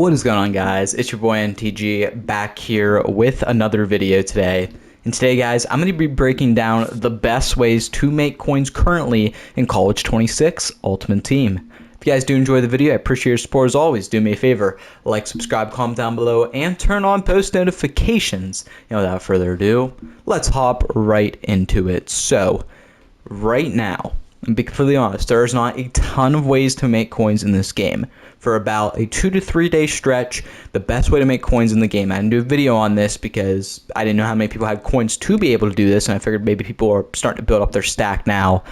What is going on, guys? It's your boy NTG back here with another video today. And today, guys, I'm going to be breaking down the best ways to make coins currently in College 26 Ultimate Team. If you guys do enjoy the video, I appreciate your support as always. Do me a favor, like, subscribe, comment down below, and turn on post notifications. Without further ado, let's hop right into it. So, right now, and be completely honest, there's not a ton of ways to make coins in this game. For about a 2 to 3 day stretch, the best way to make coins in the game, I didn't do a video on this because I didn't know how many people had coins to be able to do this, and I figured maybe people are starting to build up their stack now.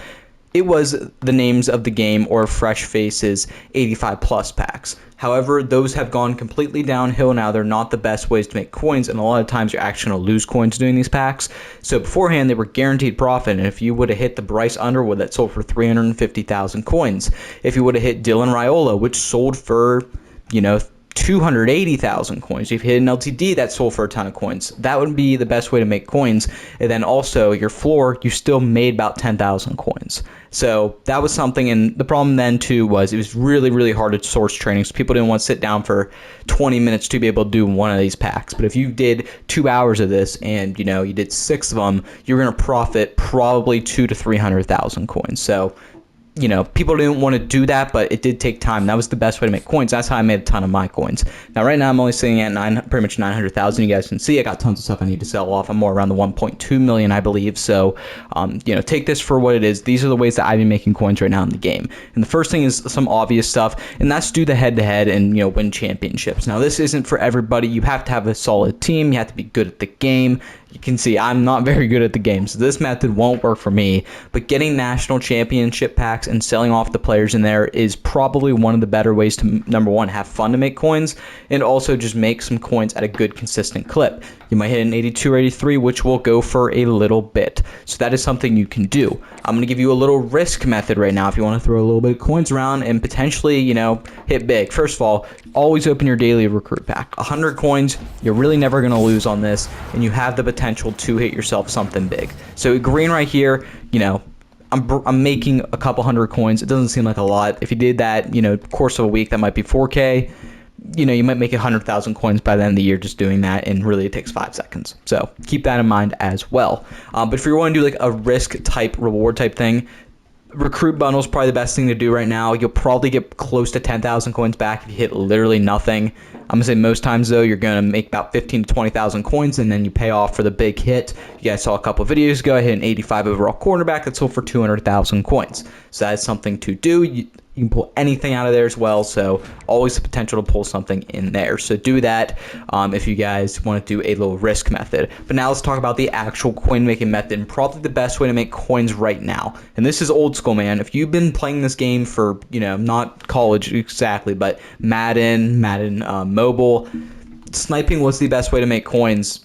It was the names of the game or Fresh Faces 85 plus packs. However, those have gone completely downhill now. They're not the best ways to make coins, and a lot of times you're actually going to lose coins doing these packs. So beforehand, they were guaranteed profit, and if you would have hit the Bryce Underwood that sold for 350,000 coins, if you would have hit Dylan Raiola, which sold for, 280,000 coins. If you hit an LTD that sold for a ton of coins, that would be the best way to make coins. And then also your floor, you still made about 10,000 coins. So that was something. And the problem then too was it was really, really hard to source training. So people didn't want to sit down for 20 minutes to be able to do one of these packs. But if you did 2 hours of this and you did 6 of them, you're going to profit probably 200,000 to 300,000 coins. So people didn't want to do that, but it did take time. That was the best way to make coins. That's how I made a ton of my coins. Now, right now, I'm only sitting at pretty much 900,000. You guys can see I got tons of stuff I need to sell off. I'm more around the 1.2 million, I believe. So, take this for what it is. These are the ways that I've been making coins right now in the game. And the first thing is some obvious stuff, and that's do the head-to-head and, win championships. Now, this isn't for everybody. You have to have a solid team. You have to be good at the game. You can see I'm not very good at the game, so this method won't work for me. But getting national championship packs and selling off the players in there is probably one of the better ways to, number one, have fun to make coins, and also just make some coins at a good, consistent clip. You might hit an 82 or 83, which will go for a little bit. So that is something you can do. I'm going to give you a little risk method right now if you want to throw a little bit of coins around and potentially, hit big. First of all, always open your daily recruit pack. 100 coins, you're really never going to lose on this, and you have the potential to hit yourself something big. So green right here, I'm making a couple hundred coins. It doesn't seem like a lot. If you did that, course of a week, that might be 4K. You might make 100,000 coins by the end of the year just doing that, and really it takes 5 seconds. So keep that in mind as well. But if you want to do like a risk type, reward type thing, recruit bundle is probably the best thing to do right now. You'll probably get close to 10,000 coins back if you hit literally nothing. I'm going to say most times, though, you're going to make about 15 to 20,000 coins, and then you pay off for the big hit. You guys saw a couple videos ago. I hit an 85 overall cornerback that sold for 200,000 coins. So that's something to do. You can pull anything out of there as well, so always the potential to pull something in there. So do that if you guys want to do a little risk method. But now let's talk about the actual coin making method, and probably the best way to make coins right now. And this is old school, man. If you've been playing this game for, not college exactly, but Madden Mobile, sniping was the best way to make coins,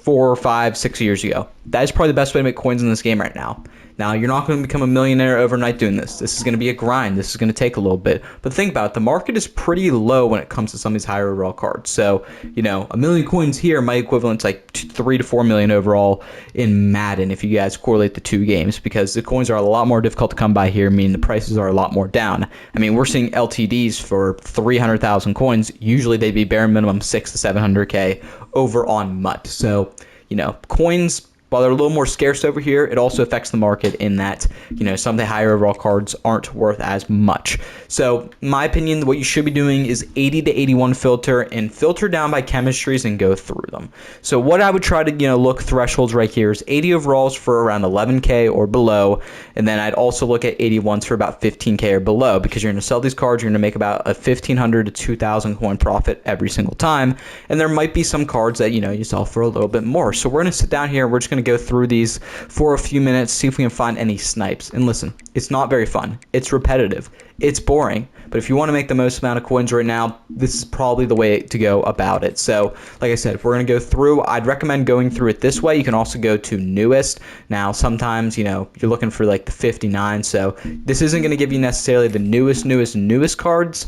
4, 5, 6 years ago. That is probably the best way to make coins in this game right now. Now, you're not going to become a millionaire overnight doing this. This is going to be a grind. This is going to take a little bit. But think about it. The market is pretty low when it comes to some of these higher overall cards. So, a million coins here might equivalent to like 3 to 4 million overall in Madden if you guys correlate the two games, because the coins are a lot more difficult to come by here, meaning the prices are a lot more down. I mean, we're seeing LTDs for 300,000 coins. Usually they'd be bare minimum 6 to 700K over on MUT. So, coins, while they're a little more scarce over here, it also affects the market in that, some of the higher overall cards aren't worth as much. So, in my opinion, what you should be doing is 80 to 81 filter and filter down by chemistries and go through them. So, what I would try to, look thresholds right here is 80 overalls for around 11K or below. And then I'd also look at 81s for about 15K or below, because you're going to sell these cards, you're going to make about a 1,500 to 2,000 coin profit every single time. And there might be some cards that, you sell for a little bit more. So, we're going to sit down here and we're just going to go through these for a few minutes, see if we can find any snipes. And listen, it's not very fun. It's repetitive. It's boring. But if you want to make the most amount of coins right now, this is probably the way to go about it. So, like I said, if we're going to go through, I'd recommend going through it this way. You can also go to newest. Now, sometimes, you're looking for like the 59. So this isn't going to give you necessarily the newest cards.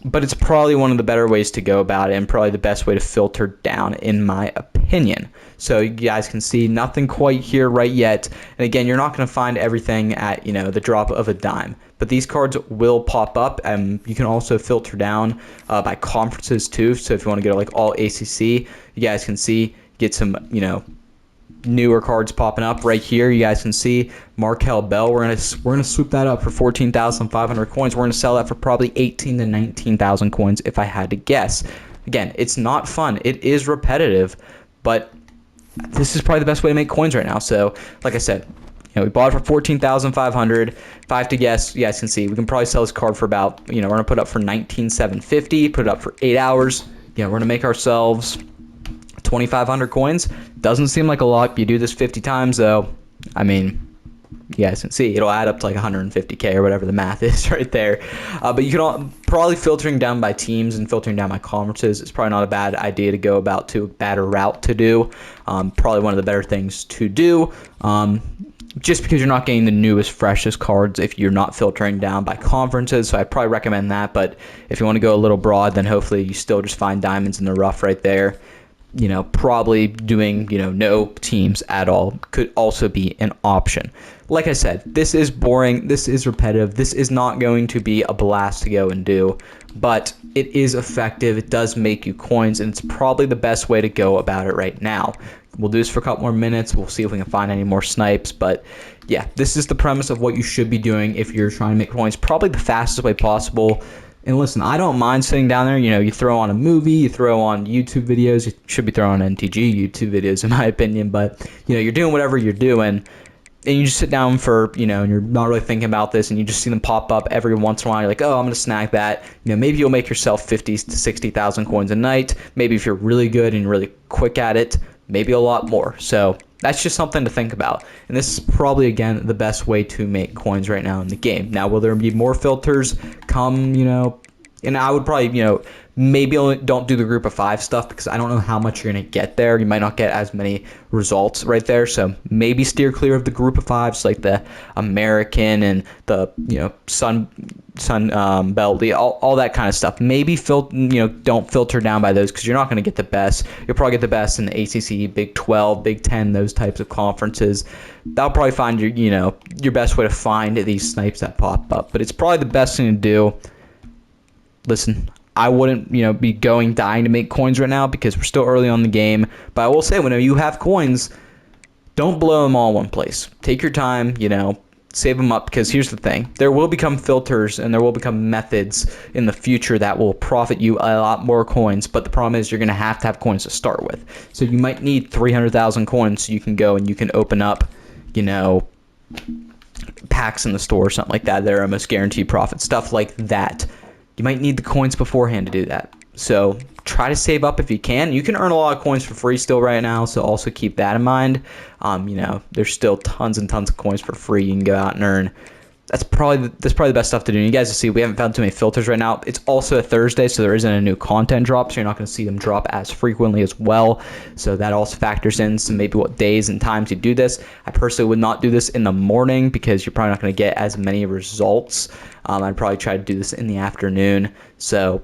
but it's probably one of the better ways to go about it and probably the best way to filter down in my opinion. So you guys can see nothing quite here right yet. And again, you're not going to find everything at, the drop of a dime. But these cards will pop up, and you can also filter down by conferences too. So if you want to go to like all ACC, you guys can see, get some, newer cards popping up right here. You guys can see Markel Bell. We're gonna swoop that up for 14,500 coins. We're gonna sell that for probably 18 to 19,000 coins if I had to guess. Again, it's not fun. It is repetitive, but this is probably the best way to make coins right now. So, like I said, we bought it for 14,500. If I have to guess, you guys can see we can probably sell this card for about, we're gonna put it up for 19,750. Put it up for 8 hours. We're gonna make ourselves 2,500 coins. Doesn't seem like a lot. You do this 50 times, though. I mean, you guys can see it'll add up to like 150k or whatever the math is right there. But you can probably filtering down by teams and filtering down by conferences. It's probably not a bad idea to go about to a better route to do. Probably one of the better things to do. Just because you're not getting the newest, freshest cards if you're not filtering down by conferences. So I'd probably recommend that. But if you want to go a little broad, then hopefully you still just find diamonds in the rough right there. Probably doing, no teams at all could also be an option. Like I said, this is boring. This is repetitive. This is not going to be a blast to go and do, but it is effective. It does make you coins, and it's probably the best way to go about it right now. We'll do this for a couple more minutes. We'll see if we can find any more snipes, but yeah, this is the premise of what you should be doing if you're trying to make coins, probably the fastest way possible. And listen, I don't mind sitting down there. You throw on a movie, you throw on YouTube videos. You should be throwing on NTG YouTube videos, in my opinion. But, you're doing whatever you're doing. And you just sit down for, and you're not really thinking about this. And you just see them pop up every once in a while. You're like, oh, I'm going to snag that. Maybe you'll make yourself 50 to 60,000 coins a night. Maybe if you're really good and really quick at it, maybe a lot more. So that's just something to think about. And this is probably, again, the best way to make coins right now in the game. Now, will there be more filters come, and I would probably, maybe only don't do the group of 5 stuff because I don't know how much you're going to get there. You might not get as many results right there. So maybe steer clear of the group of 5s like the American and the, Sun Belt, all that kind of stuff. Maybe don't filter down by those because you're not going to get the best. You'll probably get the best in the ACC, Big 12, Big 10, those types of conferences. That'll probably find your best way to find these snipes that pop up. But it's probably the best thing to do. Listen, I wouldn't, be dying to make coins right now because we're still early on in the game. But I will say, whenever you have coins, don't blow them all in one place. Take your time, save them up, because here's the thing. There will become filters and there will become methods in the future that will profit you a lot more coins. But the problem is you're going to have coins to start with. So you might need 300,000 coins so you can go and you can open up, packs in the store or something like that. They're almost guaranteed profit, stuff like that. You might need the coins beforehand to do that. So try to save up if you can. You can earn a lot of coins for free still right now, so also keep that in mind. There's still tons and tons of coins for free you can go out and earn. That's probably the best stuff to do. And you guys will see we haven't found too many filters right now. It's also a Thursday, so there isn't a new content drop, so you're not going to see them drop as frequently as well. So that also factors in some maybe what days and times you do this. I personally would not do this in the morning because you're probably not going to get as many results. I'd probably try to do this in the afternoon. So,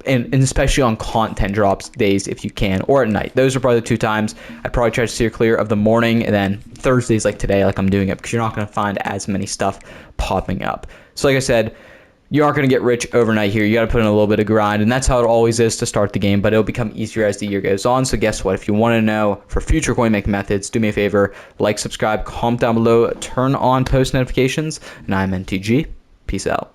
and especially on content drops days if you can, or at night. Those are probably the 2 times. I'd probably try to steer clear of the morning, and then Thursdays like today, like I'm doing it, because you're not going to find as many stuff popping up. So like I said, you aren't going to get rich overnight here. You got to put in a little bit of grind, and that's how it always is to start the game, but it'll become easier as the year goes on. So guess what? If you want to know for future coin making methods, do me a favor, like, subscribe, comment down below, turn on post notifications, and I'm NTG. Peace out.